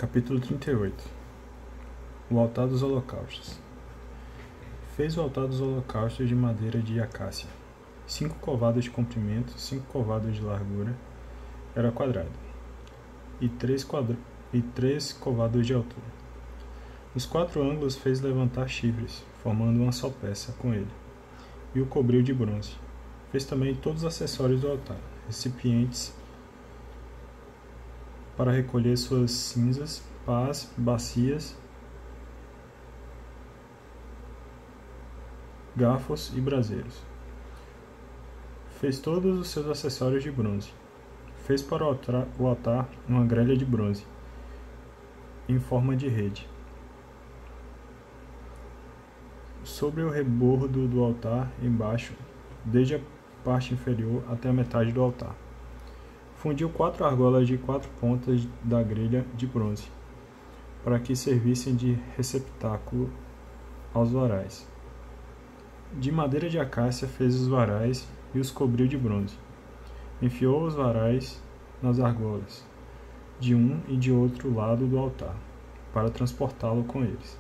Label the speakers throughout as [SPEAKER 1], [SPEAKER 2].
[SPEAKER 1] Capítulo 38. O altar dos holocaustos. Fez o altar dos holocaustos de madeira de acácia, 5 covados de comprimento, 5 covados de largura, era quadrado, e 3 covados de altura. Nos 4 ângulos fez levantar chifres, formando uma só peça com ele, e o cobriu de bronze. Fez também todos os acessórios do altar, recipientes para recolher suas cinzas, pás, bacias, garfos e braseiros. Fez todos os seus acessórios de bronze. Fez para o altar uma grelha de bronze, em forma de rede. Sobre o rebordo do altar, embaixo, desde a parte inferior até a metade do altar. Fundiu 4 argolas de 4 pontas da grelha de bronze, para que servissem de receptáculo aos varais. De madeira de acácia fez os varais e os cobriu de bronze. Enfiou os varais nas argolas, de um e de outro lado do altar, para transportá-lo com eles.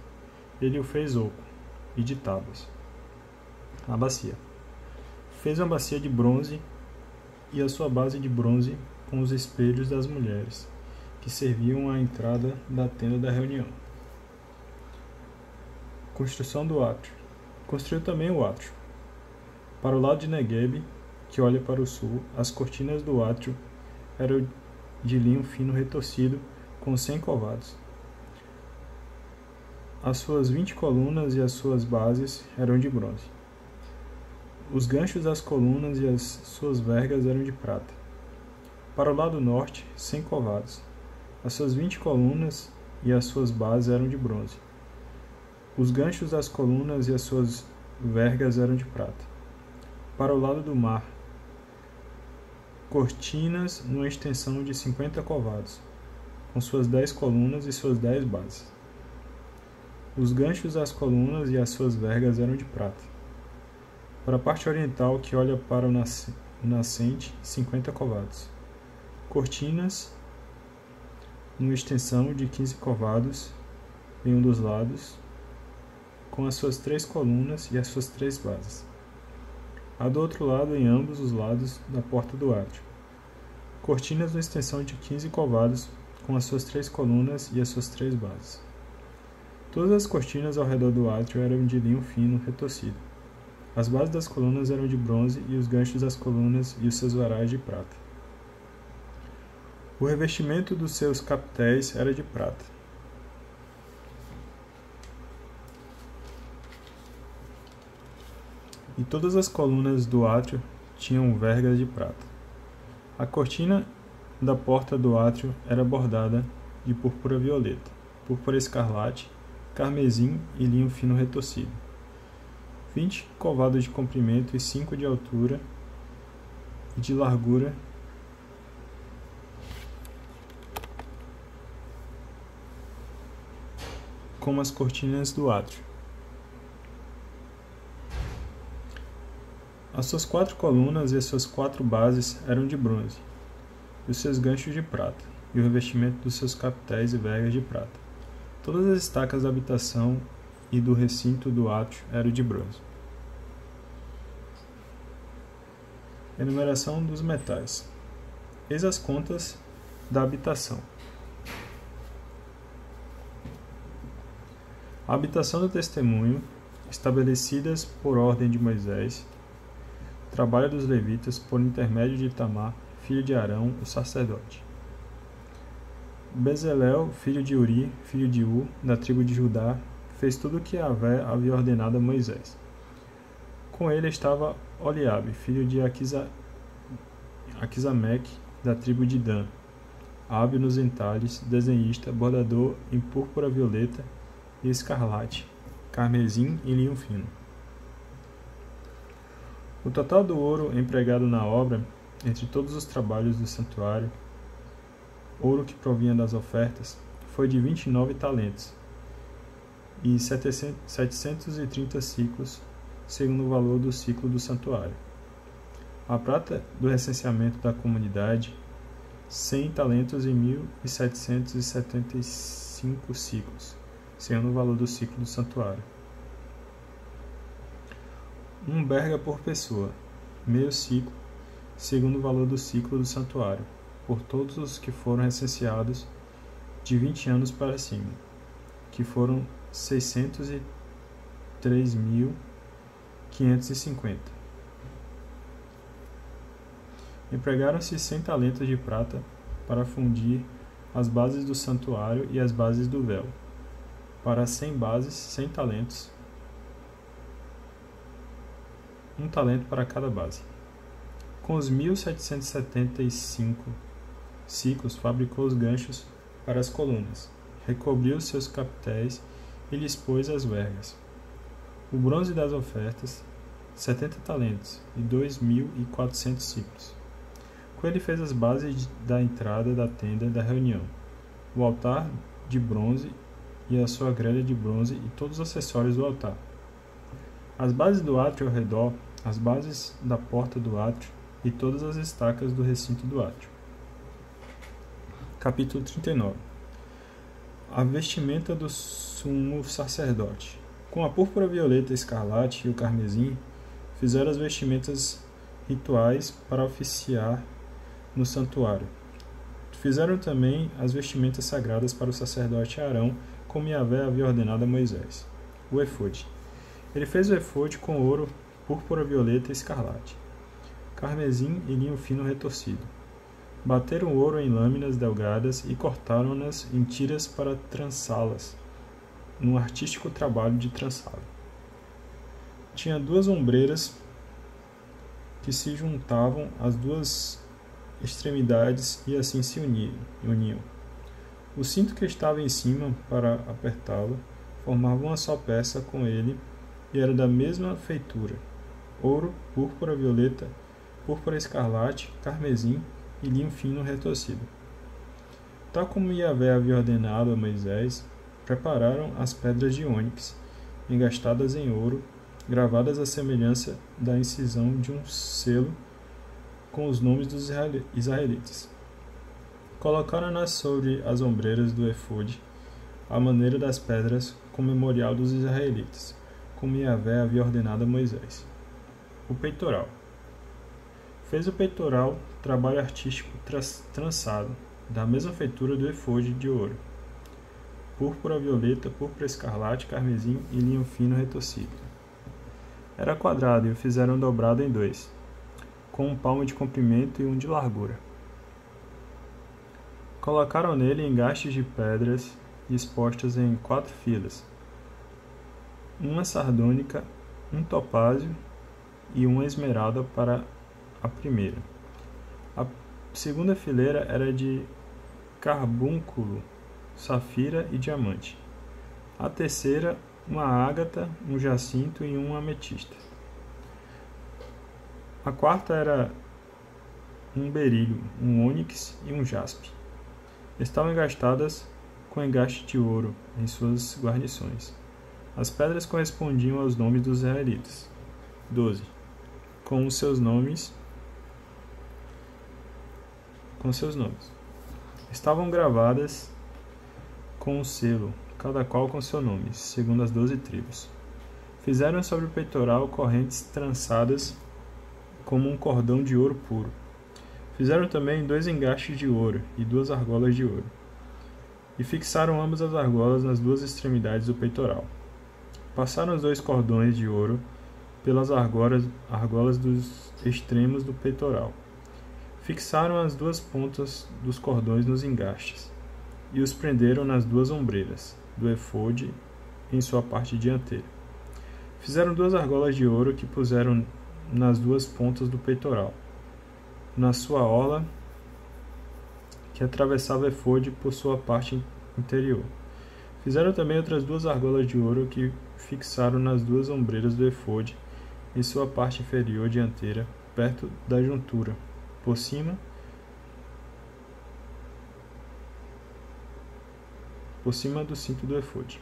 [SPEAKER 1] Ele o fez oco e de tábuas. A bacia. Fez uma bacia de bronze e a sua base de bronze com os espelhos das mulheres, que serviam à entrada da tenda da reunião. Construção do átrio. Construiu também o átrio. Para o lado de Negueb, que olha para o sul, as cortinas do átrio eram de linho fino retorcido, com 100 covados. As suas 20 colunas e as suas bases eram de bronze. Os ganchos das colunas e as suas vergas eram de prata. Para o lado norte, 100 covados. As suas 20 colunas e as suas bases eram de bronze. Os ganchos das colunas e as suas vergas eram de prata. Para o lado do mar, cortinas numa extensão de 50 covados, com suas 10 colunas e suas 10 bases. Os ganchos das colunas e as suas vergas eram de prata. Para a parte oriental, que olha para o nascente, 50 covados. Cortinas numa extensão de 15 covados em um dos lados, com as suas 3 colunas e as suas 3 bases. A do outro lado, em ambos os lados da porta do átrio. Cortinas numa extensão de 15 covados, com as suas 3 colunas e as suas 3 bases. Todas as cortinas ao redor do átrio eram de linho fino retorcido. As bases das colunas eram de bronze e os ganchos das colunas e os seus varais de prata. O revestimento dos seus capitéis era de prata. E todas as colunas do átrio tinham vergas de prata. A cortina da porta do átrio era bordada de púrpura violeta, púrpura escarlate, carmesim e linho fino retorcido. 20 covados de comprimento e 5 de altura e de largura, como as cortinas do átrio. As suas 4 colunas e as suas 4 bases eram de bronze, e os seus ganchos de prata, e o revestimento dos seus capitéis e vergas de prata. Todas as estacas da habitação e do recinto do átrio eram de bronze. Enumeração dos metais. Eis as contas da habitação. A habitação do testemunho, estabelecidas por ordem de Moisés, trabalho dos levitas por intermédio de Itamar, filho de Arão, o sacerdote. Bezalel, filho de Uri, filho de U, da tribo de Judá, fez tudo o que Yahvé havia ordenado a Moisés. Com ele estava Oliabe, filho de Aquisameque, da tribo de Dan, hábil nos entalhes, desenhista, bordador em púrpura violeta e escarlate, carmesim e linho fino. O total do ouro empregado na obra, entre todos os trabalhos do santuário, ouro que provinha das ofertas, foi de 29 talentos e 730 ciclos, segundo o valor do ciclo do santuário. A prata do recenseamento da comunidade, 100 talentos e 1.775 ciclos, segundo o valor do ciclo do santuário. 1 berga por pessoa, meio ciclo, segundo o valor do ciclo do santuário, por todos os que foram recenseados de 20 anos para cima, que foram 603.550. Empregaram-se 100 talentos de prata para fundir as bases do santuário e as bases do véu. Para 100 bases, 100 talentos, 1 talento para cada base. Com os 1.775 ciclos, fabricou os ganchos para as colunas, recobriu seus capitéis e lhes pôs as vergas. O bronze das ofertas, 70 talentos e 2.400 ciclos. Com ele fez as bases da entrada da tenda da reunião, o altar de bronze e a sua grelha de bronze e todos os acessórios do altar. As bases do átrio ao redor, as bases da porta do átrio e todas as estacas do recinto do átrio. Capítulo 39. A vestimenta do sumo sacerdote. Com a púrpura violeta, escarlate e o carmesim, fizeram as vestimentas rituais para oficiar no santuário. Fizeram também as vestimentas sagradas para o sacerdote Arão, como Yahvé havia ordenado a Moisés. O efode. Ele fez o efode com ouro, púrpura violeta e escarlate, carmesim e linho fino retorcido. Bateram o ouro em lâminas delgadas e cortaram-nas em tiras para trançá-las, num artístico trabalho de trançado. Tinha 2 ombreiras que se juntavam às 2 extremidades e assim se uniam. O cinto que estava em cima, para apertá-lo, formava uma só peça com ele e era da mesma feitura: ouro, púrpura violeta, púrpura escarlate, carmesim e linho fino retorcido. Tal como Yahvé havia ordenado a Moisés, prepararam as pedras de ônix, engastadas em ouro, gravadas à semelhança da incisão de um selo com os nomes dos israelitas. Colocaram-nas sobre as ombreiras do efode, à maneira das pedras, com memorial dos israelitas, como Yahvé havia ordenado a Moisés. O peitoral. Fez o peitoral trabalho artístico trançado, da mesma feitura do efode de ouro, púrpura violeta, púrpura escarlate, carmesim e linho fino retorcido. Era quadrado e o fizeram dobrado em 2, com 1 palmo de comprimento e 1 de largura. Colocaram nele engastes de pedras dispostas em 4 filas, uma sardônica, 1 topázio e 1 esmeralda para a primeira. A segunda fileira era de carbúnculo, safira e diamante. A terceira, uma ágata, um jacinto e 1 ametista. A quarta era um berílio, um ônix e um jaspe. Estavam engastadas com engaste de ouro em suas guarnições. As pedras correspondiam aos nomes dos israelitas. 12. Com seus nomes. Estavam gravadas com um selo, cada qual com seu nome, segundo as 12 tribos. Fizeram sobre o peitoral correntes trançadas como um cordão de ouro puro. Fizeram também 2 engastes de ouro e 2 argolas de ouro. E fixaram ambas as argolas nas 2 extremidades do peitoral. Passaram os 2 cordões de ouro pelas argolas dos extremos do peitoral. Fixaram as 2 pontas dos cordões nos engastes e os prenderam nas 2 ombreiras do efode em sua parte dianteira. Fizeram 2 argolas de ouro que puseram nas 2 pontas do peitoral, na sua orla que atravessava o efode por sua parte interior. Fizeram também outras 2 argolas de ouro que fixaram nas 2 ombreiras do efode em sua parte inferior dianteira, perto da juntura, por cima do cinto do efode.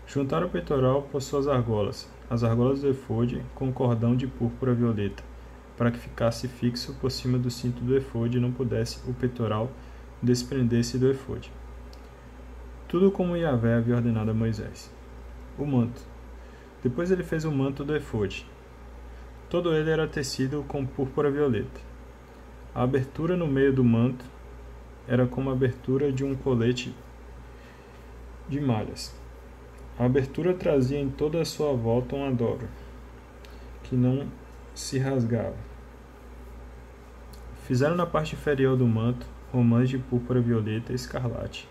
[SPEAKER 1] Juntaram o peitoral por suas argolas, as argolas do efode com cordão de púrpura violeta, para que ficasse fixo por cima do cinto do efode e não pudesse o peitoral desprender-se do efode. Tudo como Yahvé havia ordenado a Moisés. O manto. Depois ele fez o manto do efode. Todo ele era tecido com púrpura violeta. A abertura no meio do manto era como a abertura de um colete de malhas. A abertura trazia em toda a sua volta uma dobra, que não se rasgava. Fizeram na parte inferior do manto romãs de púrpura violeta e escarlate,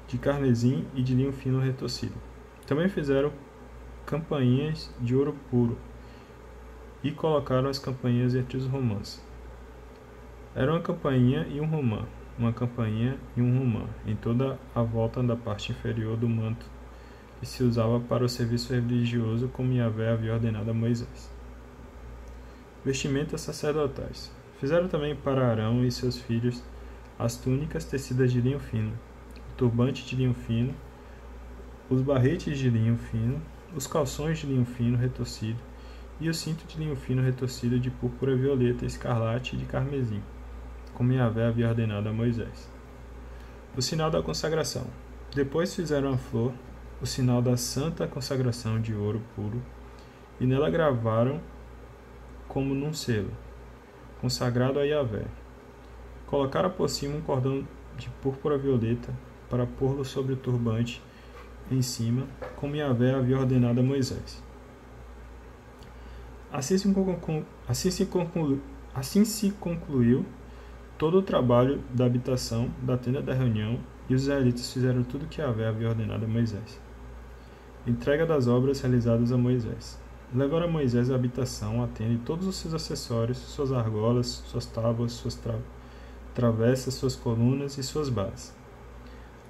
[SPEAKER 1] de carmesim e de linho fino retorcido. Também fizeram campainhas de ouro puro e colocaram as campainhas entre os romãs. Era uma campainha e um romã, uma campainha e um romã, em toda a volta da parte inferior do manto, que se usava para o serviço religioso como Yahvé havia ordenado a Moisés. Vestimentas sacerdotais. Fizeram também para Arão e seus filhos as túnicas tecidas de linho fino, o turbante de linho fino, os barretes de linho fino, os calções de linho fino retorcido e o cinto de linho fino retorcido de púrpura violeta, escarlate e de carmesim, como Yahvé havia ordenado a Moisés. O sinal da consagração. Depois fizeram a flor, o sinal da santa consagração de ouro puro, e nela gravaram como num selo, consagrado a Yahvé. Colocaram por cima um cordão de púrpura violeta para pô-lo sobre o turbante em cima, como Yahvé havia ordenado a Moisés. Assim se concluiu todo o trabalho da habitação da tenda da reunião, e os israelitas fizeram tudo o que Yahvé havia ordenado a Moisés. Entrega das obras realizadas a Moisés. Levaram a Moisés à habitação, a tenda e todos os seus acessórios, suas argolas, suas tábuas, suas travessas, suas colunas e suas bases.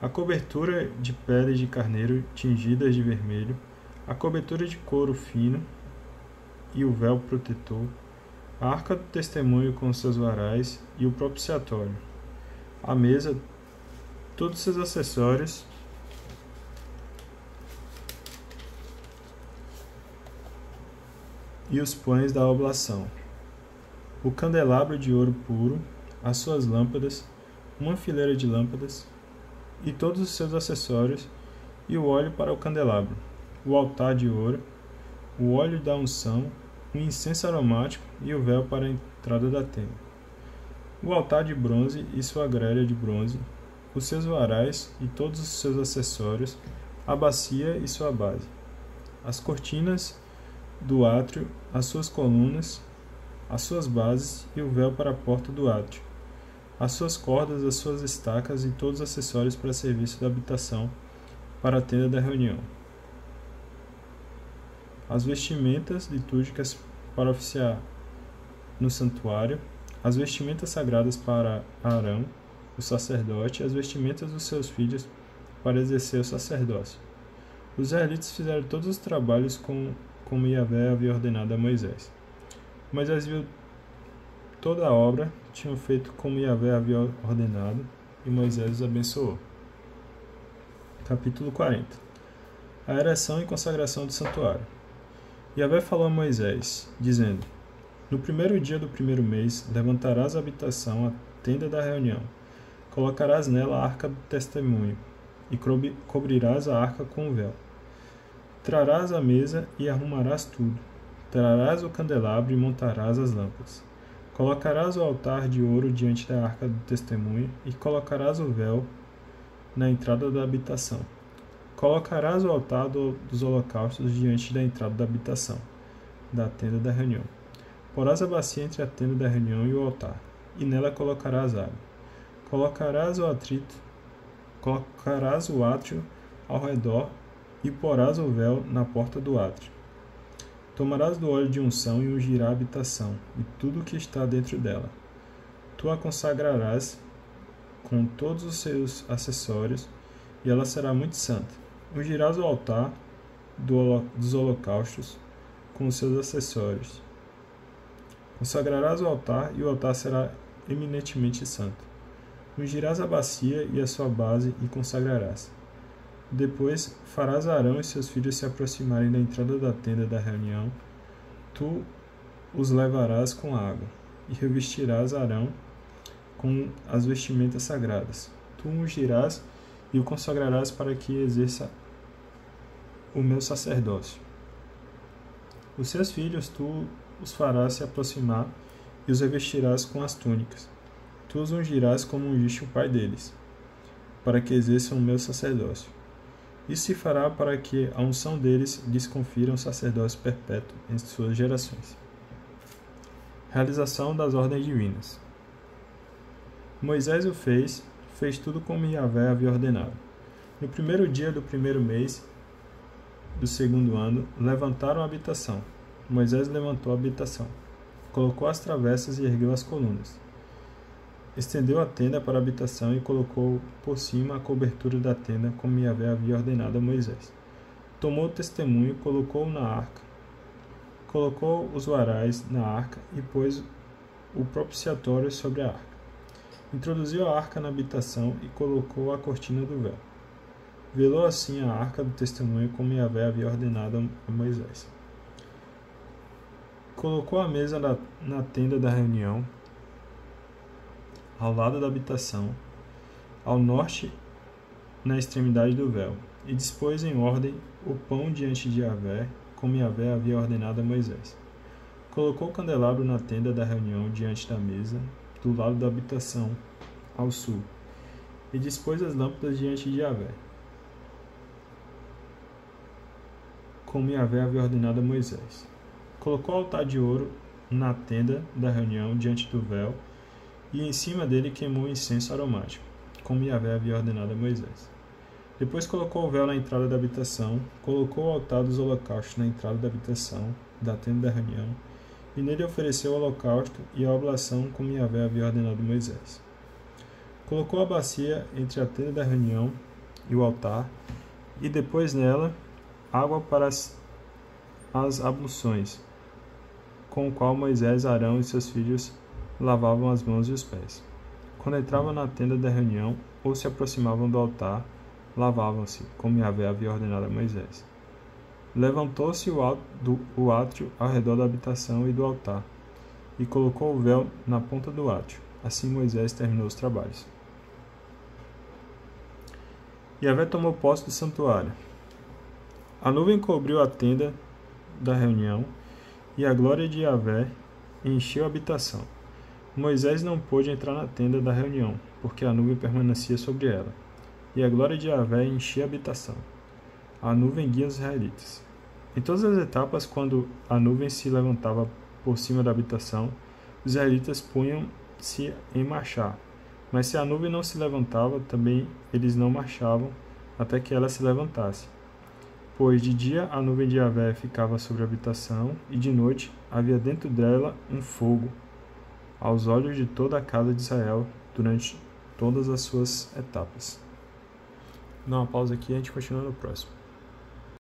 [SPEAKER 1] A cobertura de peles de carneiro tingidas de vermelho, a cobertura de couro fino e o véu protetor, a arca do testemunho com seus varais e o propiciatório, a mesa, todos seus acessórios e os pães da oblação, o candelabro de ouro puro, as suas lâmpadas, uma fileira de lâmpadas e todos os seus acessórios e o óleo para o candelabro, o altar de ouro, o óleo da unção, o incenso aromático e o véu para a entrada da tenda, o altar de bronze e sua grelha de bronze, os seus varais e todos os seus acessórios, a bacia e sua base, as cortinas do átrio, as suas colunas, as suas bases e o véu para a porta do átrio, as suas cordas, as suas estacas e todos os acessórios para serviço da habitação, para a tenda da reunião. As vestimentas litúrgicas para oficiar no santuário, as vestimentas sagradas para Arão, o sacerdote, e as vestimentas dos seus filhos para exercer o sacerdócio. Os israelitas fizeram todos os trabalhos como Yahvé havia ordenado a Moisés. Moisés viu toda a obra, tinham feito como Yahvé havia ordenado, e Moisés os abençoou. Capítulo 40. A ereção e consagração do santuário. Yahvé falou a Moisés, dizendo: No primeiro dia do primeiro mês, levantarás a habitação, a tenda da reunião. Colocarás nela a arca do testemunho, e cobrirás a arca com o véu. Trarás a mesa e arrumarás tudo. Trarás o candelabro e montarás as lâmpadas. Colocarás o altar de ouro diante da arca do testemunho, e colocarás o véu na entrada da habitação. Colocarás o altar dos holocaustos diante da entrada da habitação, da tenda da reunião. Porás a bacia entre a tenda da reunião e o altar, e nela colocarás água. Colocarás o átrio ao redor, e porás o véu na porta do átrio. Tomarás do óleo de unção e ungirás a habitação, e tudo o que está dentro dela. Tu a consagrarás com todos os seus acessórios, e ela será muito santa. Ungirás o altar dos holocaustos com os seus acessórios. Consagrarás o altar, e o altar será eminentemente santo. Ungirás a bacia e a sua base, e consagrarás. Depois farás Arão e seus filhos se aproximarem da entrada da tenda da reunião. Tu os levarás com água, e revestirás Arão com as vestimentas sagradas. Tu o ungirás e o consagrarás para que exerça o meu sacerdócio. Os seus filhos tu os farás se aproximar e os revestirás com as túnicas. Tu os ungirás como ungiste o pai deles, para que exerçam o meu sacerdócio. Isso se fará para que a unção deles lhes confira um sacerdócio perpétuo entre suas gerações. Realização das ordens divinas. Moisés o fez tudo como Yahvé havia ordenado. No primeiro dia do primeiro mês do segundo ano, levantaram a habitação. Moisés levantou a habitação, colocou as travessas e ergueu as colunas. Estendeu a tenda para a habitação e colocou por cima a cobertura da tenda, como Yahvé havia ordenado a Moisés. Tomou o testemunho, colocou-o na arca, colocou os varais na arca e pôs o propiciatório sobre a arca. Introduziu a arca na habitação e colocou a cortina do véu. Velou assim a arca do testemunho, como Yahvé havia ordenado a Moisés. Colocou a mesa na tenda da reunião, ao lado da habitação, ao norte, na extremidade do véu, e dispôs em ordem o pão diante de Yahvé, como Yahvé havia ordenado a Moisés. Colocou o candelabro na tenda da reunião diante da mesa, do lado da habitação, ao sul, e dispôs as lâmpadas diante de Yahvé, como Yahvé havia ordenado a Moisés. Colocou o altar de ouro na tenda da reunião diante do véu, e em cima dele queimou incenso aromático, como Yahvé havia ordenado a Moisés. Depois colocou o véu na entrada da habitação, colocou o altar dos holocaustos na entrada da habitação, da tenda da reunião, e nele ofereceu o holocausto e a oblação, como Yahvé havia ordenado a Moisés. Colocou a bacia entre a tenda da reunião e o altar, e depois nela água para as abluções, com o qual Moisés, Arão e seus filhos lavavam as mãos e os pés. Quando entravam na tenda da reunião ou se aproximavam do altar, lavavam-se, como Yahvé havia ordenado a Moisés. Levantou-se o átrio ao redor da habitação e do altar, e colocou o véu na ponta do átrio. Assim Moisés terminou os trabalhos. Yahvé tomou posse do santuário. A nuvem cobriu a tenda da reunião, e a glória de Yahvé encheu a habitação. Moisés não pôde entrar na tenda da reunião, porque a nuvem permanecia sobre ela, e a glória de Yahvé enchia a habitação. A nuvem guia os israelitas. Em todas as etapas, quando a nuvem se levantava por cima da habitação, os israelitas punham-se em marchar. Mas se a nuvem não se levantava, também eles não marchavam até que ela se levantasse. Pois de dia a nuvem de Yahvé ficava sobre a habitação, e de noite havia dentro dela um fogo, aos olhos de toda a casa de Israel, durante todas as suas etapas. Dá uma pausa aqui e a gente continua no próximo.